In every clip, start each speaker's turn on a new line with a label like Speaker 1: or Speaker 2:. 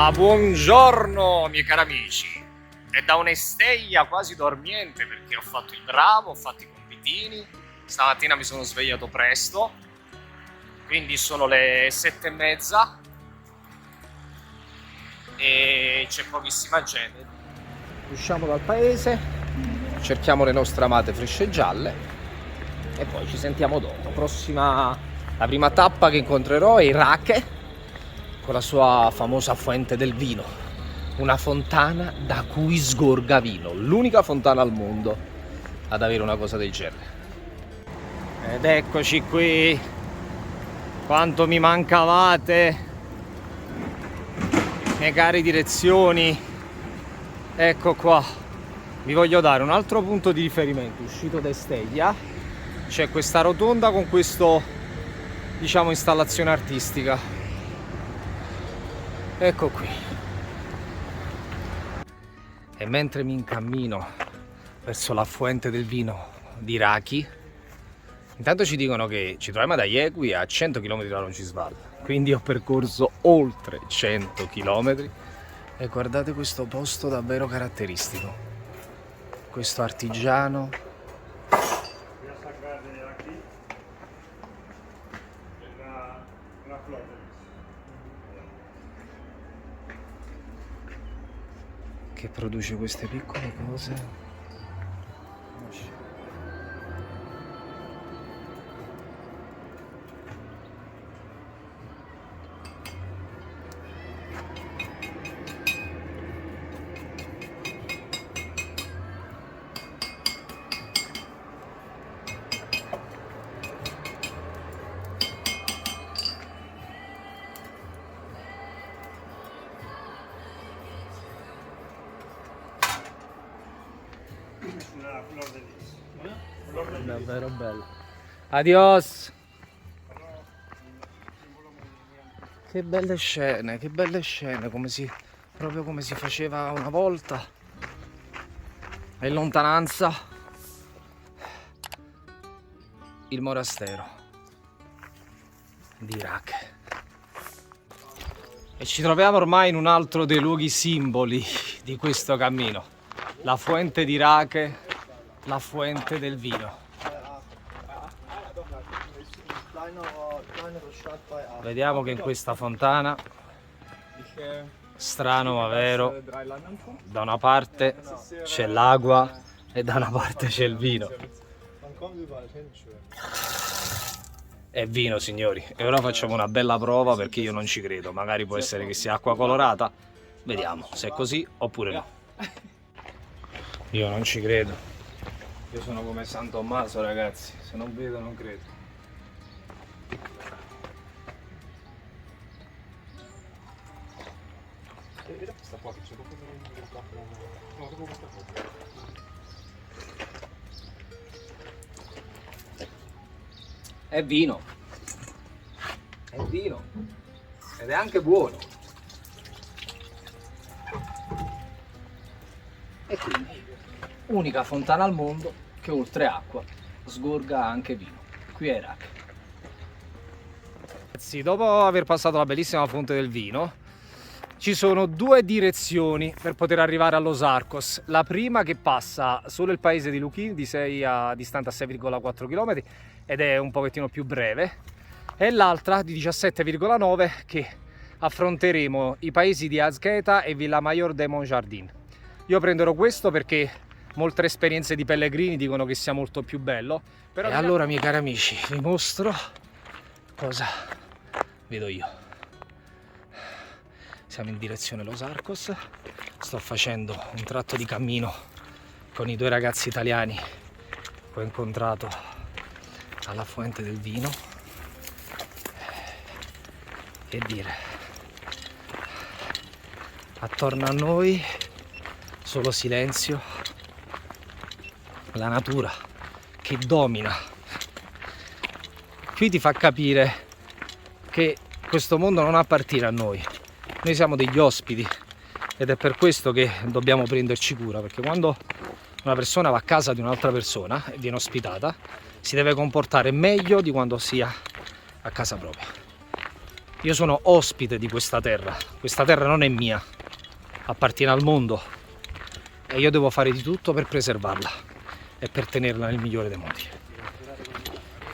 Speaker 1: Buongiorno miei cari amici, è da un'esteglia quasi dormiente perché ho fatto il bravo, ho fatto i compitini, stamattina mi sono svegliato presto, quindi sono le 7:30 e c'è pochissima gente. Usciamo dal paese, cerchiamo le nostre amate frisce gialle e poi ci sentiamo dopo. La prima tappa che incontrerò è Irache, con la sua famosa Fuente del Vino, una fontana da cui sgorga vino, l'unica fontana al mondo ad avere una cosa del genere. Ed eccoci qui, quanto mi mancavate, miei cari direzioni, ecco qua. Vi voglio dare un altro punto di riferimento, uscito da Esteglia, c'è questa rotonda con questo, diciamo, installazione artistica. Ecco qui. E mentre mi incammino verso la Fuente del Vino di Raki, intanto ci dicono che ci troviamo da Yegui a 100 km da Roncisvalle, quindi ho percorso oltre 100 km e guardate questo posto davvero caratteristico, questo artigiano. Che produce queste piccole cose. Davvero bello. Adios. Che belle scene, proprio come si faceva una volta. E in lontananza il monastero di Iraque. E ci troviamo ormai in un altro dei luoghi simboli di questo cammino, la Fuente di Iraque, la Fuente del Vino. Vediamo che in questa fontana, strano ma vero, da una parte c'è l'acqua e da una parte c'è il vino. È vino, signori, e ora facciamo una bella prova perché io non ci credo. Magari può essere che sia acqua colorata, vediamo se è così oppure no. Io non ci credo, io sono come San Tommaso, ragazzi, se non vedo non credo. È vino ed è anche buono. E quindi unica fontana al mondo che oltre acqua sgorga anche vino, qui a Iraque. Dopo aver passato la bellissima Fonte del Vino, ci sono due direzioni per poter arrivare a Los Arcos. La prima che passa solo il paese di Luquín, distante a 6,4 km ed è un pochettino più breve, e l'altra di 17,9 che affronteremo i paesi di Azqueta e Villamayor de Montjardin. Io prenderò questo perché molte esperienze di pellegrini dicono che sia molto più bello. Però e allora, miei cari amici, vi mostro cosa vedo io. Siamo in direzione Los Arcos, sto facendo un tratto di cammino con i due ragazzi italiani che ho incontrato alla Fuente del Vino. Che dire, attorno a noi solo silenzio, la natura che domina. Qui ti fa capire che questo mondo non appartiene a noi. Noi siamo degli ospiti ed è per questo che dobbiamo prenderci cura, perché quando una persona va a casa di un'altra persona e viene ospitata si deve comportare meglio di quando sia a casa propria. Io sono ospite di questa terra non è mia, appartiene al mondo e io devo fare di tutto per preservarla e per tenerla nel migliore dei modi.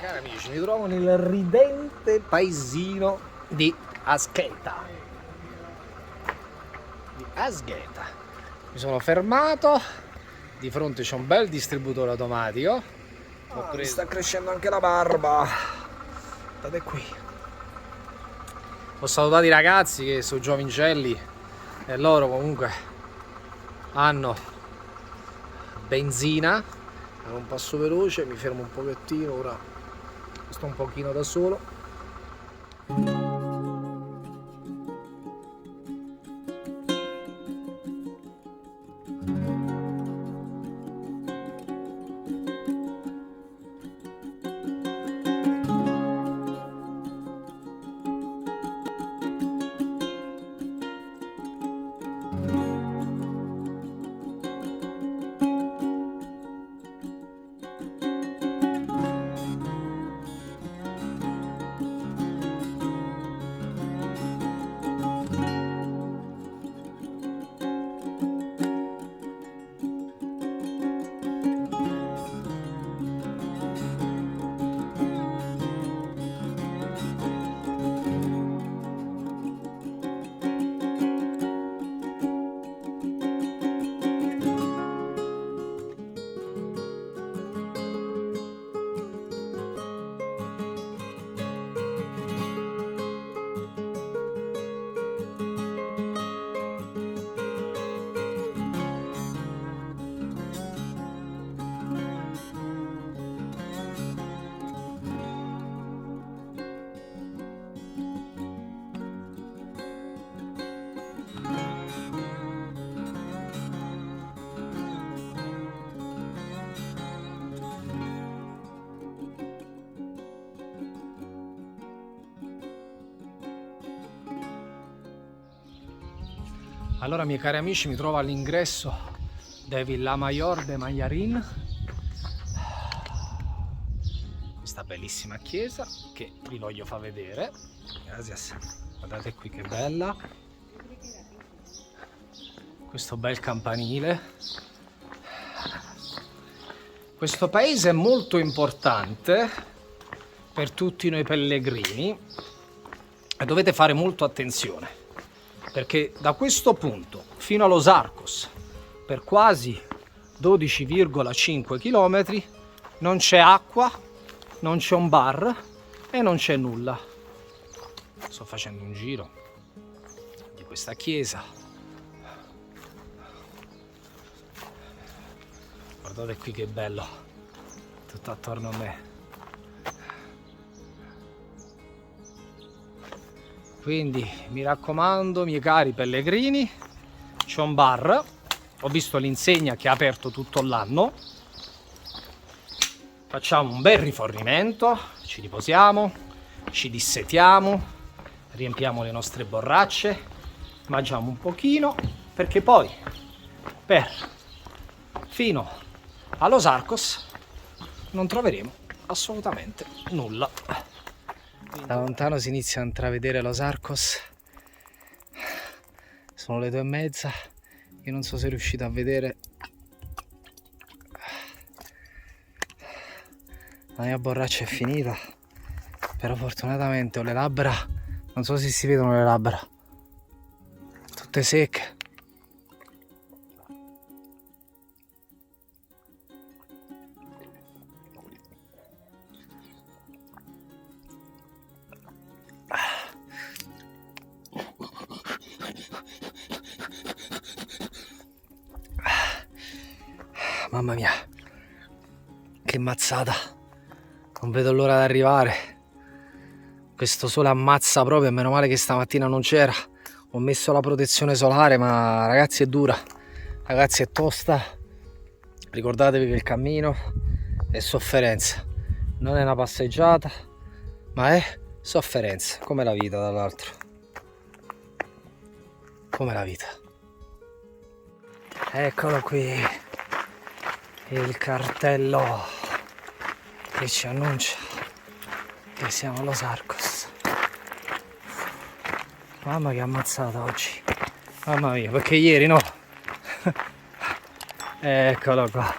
Speaker 1: Cari amici, mi trovo nel ridente paesino di Ascheta. Mi sono fermato, di fronte c'è un bel distributore automatico. Mi sta crescendo anche la barba. Guardate qui. Ho salutato i ragazzi che sono giovincelli e loro comunque hanno benzina. È un passo veloce, mi fermo un pochettino, ora sto un pochino da solo. Allora, miei cari amici, mi trovo all'ingresso de Villa Mayor de Mallarín, questa bellissima chiesa che vi voglio far vedere. Gracias. Guardate qui che bella, questo bel campanile. Questo paese è molto importante per tutti noi pellegrini e dovete fare molto attenzione, perché da questo punto fino a Los Arcos, per quasi 12,5 km, non c'è acqua, non c'è un bar e non c'è nulla. Sto facendo un giro di questa chiesa. Guardate qui che bello, tutto attorno a me. Quindi mi raccomando, miei cari pellegrini, c'è un bar, ho visto l'insegna che è aperto tutto l'anno. Facciamo un bel rifornimento, ci riposiamo, ci dissetiamo, riempiamo le nostre borracce, mangiamo un pochino, perché poi fino a Los Arcos non troveremo assolutamente nulla. Da lontano si inizia a intravedere Los Arcos, sono le 2:30, io non so se riuscite a vedere, la mia borraccia è finita, però fortunatamente ho le labbra, non so se si vedono le labbra, tutte secche. Mamma mia, che mazzata, non vedo l'ora di arrivare. Questo sole ammazza proprio, e meno male che stamattina non c'era. Ho messo la protezione solare, ma ragazzi è dura, ragazzi è tosta. Ricordatevi che il cammino è sofferenza, non è una passeggiata, ma è sofferenza, come la vita dall'altro, come la vita. Eccolo qui, il cartello che ci annuncia che siamo a Los Arcos. Mamma che ammazzata oggi. Mamma mia, perché ieri no. Eccolo qua.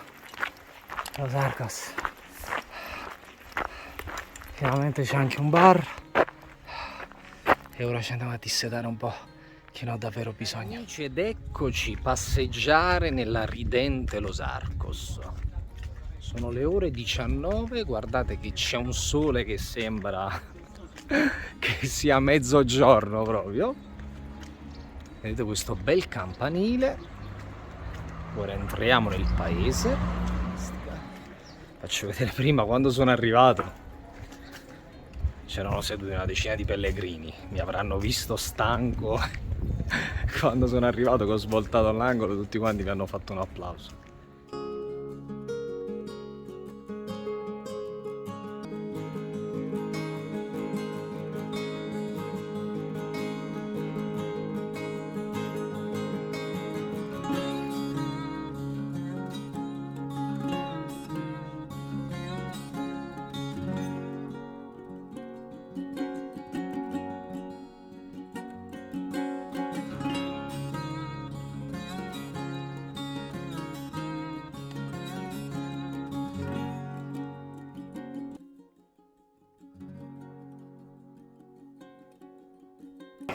Speaker 1: Los Arcos. Finalmente c'è anche un bar. E ora ci andiamo a dissetare un po', che ne ho davvero bisogno. Amici, ed eccoci passeggiare nella ridente Los Arcos. Sono le ore 19, guardate che c'è un sole che sembra che sia mezzogiorno proprio. Vedete questo bel campanile. Ora entriamo nel paese. Faccio vedere prima quando sono arrivato. C'erano seduti una decina di pellegrini, mi avranno visto stanco. Quando sono arrivato, che ho svoltato all'angolo, tutti quanti mi hanno fatto un applauso.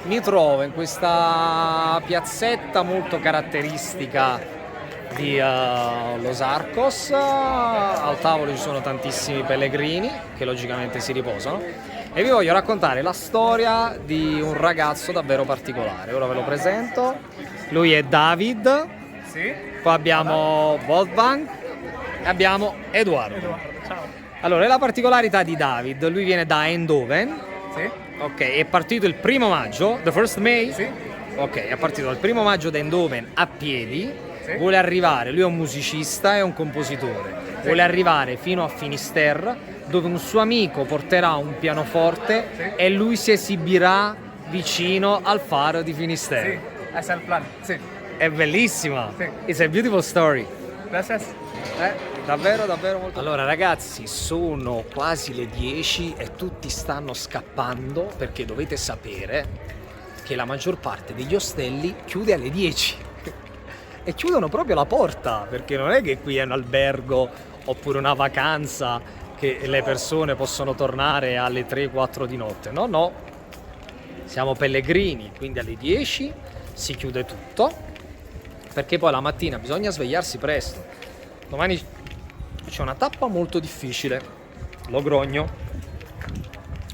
Speaker 1: Mi trovo in questa piazzetta molto caratteristica di Los Arcos. Al tavolo ci sono tantissimi pellegrini che logicamente si riposano e vi voglio raccontare la storia di un ragazzo davvero particolare. Ora ve lo presento. Lui è David,
Speaker 2: Sì?
Speaker 1: poi abbiamo Wolfgang e abbiamo Eduardo.
Speaker 2: Ciao.
Speaker 1: Allora, la particolarità di David, lui viene da Eindhoven.
Speaker 2: Sì?
Speaker 1: Ok, è partito il 1 maggio, the first May?
Speaker 2: Sì?
Speaker 1: Ok, è partito il 1 maggio da Eindhoven a piedi,
Speaker 2: Sì.
Speaker 1: vuole arrivare, lui è un musicista e un compositore,
Speaker 2: Sì.
Speaker 1: vuole arrivare fino a Finisterre dove un suo amico porterà un pianoforte
Speaker 2: Sì.
Speaker 1: e lui si esibirà vicino al faro di Finisterre.
Speaker 2: Sì, è il plan. Sì.
Speaker 1: È bellissima!
Speaker 2: Sì.
Speaker 1: It's a beautiful story!
Speaker 2: Gracias.
Speaker 1: Davvero davvero molto. Allora ragazzi, sono quasi le 10 e tutti stanno scappando perché dovete sapere che la maggior parte degli ostelli chiude alle 10 e chiudono proprio la porta, perché non è che qui è un albergo oppure una vacanza che le persone possono tornare alle 3-4 di notte. No, no, siamo pellegrini, quindi alle 10 si chiude tutto perché poi la mattina bisogna svegliarsi presto. Domani c'è una tappa molto difficile, Logrogno,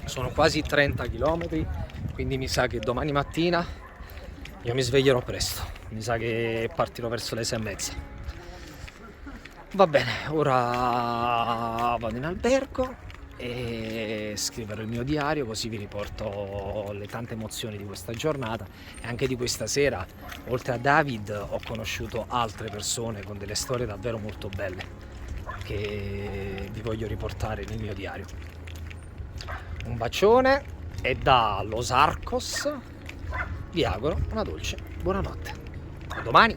Speaker 1: sono quasi 30 km, quindi mi sa che domani mattina io mi sveglierò presto, mi sa che partirò verso le 6:30. Va bene, ora vado in albergo e scriverò il mio diario, così vi riporto le tante emozioni di questa giornata e anche di questa sera. Oltre a David ho conosciuto altre persone con delle storie davvero molto belle che vi voglio riportare nel mio diario. Un bacione e da Los Arcos vi auguro una dolce buonanotte. A domani!